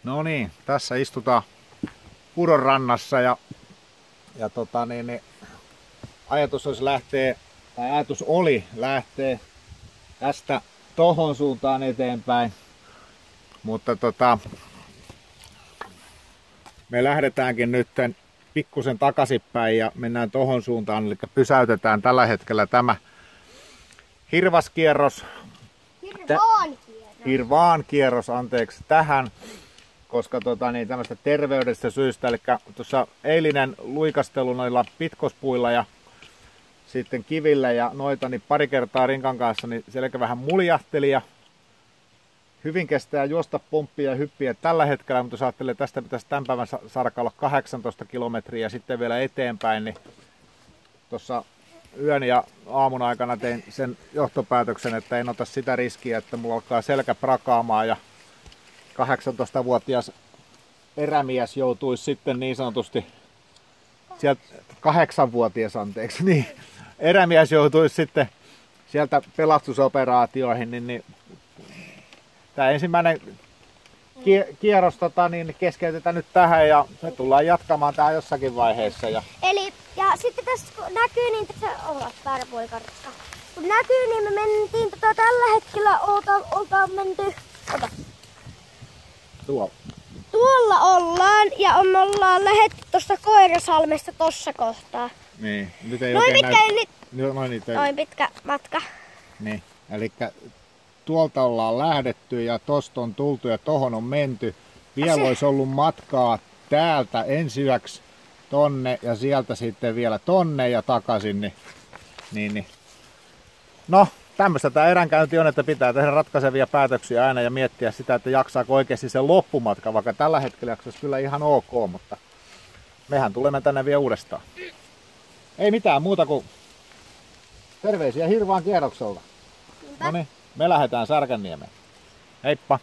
No niin, tässä istutaan Pudon rannassa ja ajatus oli lähteä tästä tohon suuntaan eteenpäin, mutta me lähdetäänkin nyt pikkusen takaisinpäin ja mennään tohon suuntaan, eli pysäytetään tällä hetkellä tämä hirvaskierros. Hirvaankierros, anteeksi, tähän, koska tämmöistä terveydestä syystä, eli tuossa eilinen luikastelu noilla pitkospuilla ja sitten kivillä ja noita, niin pari kertaa rinkan kanssa, niin selkä vähän muljahteli ja hyvin kestää juosta, pomppia ja hyppiä tällä hetkellä, mutta jos ajattelee, tästä pitäisi tämän päivän sarkalla 18 kilometriä ja sitten vielä eteenpäin, niin tuossa yön ja aamun aikana tein sen johtopäätöksen, että en ota sitä riskiä, että mulla alkaa selkä prakaamaan ja 18-vuotias erämies joutuisi sitten niin sanotusti, sieltä 8-vuotias anteeksi, niin erämies joutuisi sitten sieltä pelastusoperaatioihin, niin tämä ensimmäinen kierros niin keskeytetään nyt tähän ja me tullaan jatkamaan tää jossakin vaiheessa. Ja sitten tässä kun näkyy, niin tässä ollaan vääräpuolikartta. Kun näkyy, niin me mentiin tällä hetkellä oltaan menty. Tuolla ollaan ja me ollaan lähdetty tuosta Koirasalmesta tossa kohtaa. Niin, nyt ei noin pitkä matka. Niin, eli tuolta ollaan lähdetty ja tosta on tultu ja tohon on menty. Vielä olisi ollut matkaa täältä ensi yöksi tonne ja sieltä sitten vielä tonne ja takaisin. Niin. No, tämmöistä tämä eränkäynti on, että pitää tehdä ratkaisevia päätöksiä aina ja miettiä sitä, että jaksaako oikeasti se loppumatka, vaikka tällä hetkellä jaksaisi kyllä ihan ok, mutta mehän tulemme tänne vielä uudestaan. Ei mitään muuta kuin terveisiä Hirvaankierrokselta. No niin, me lähdetään Särkänniemeen. Heippa!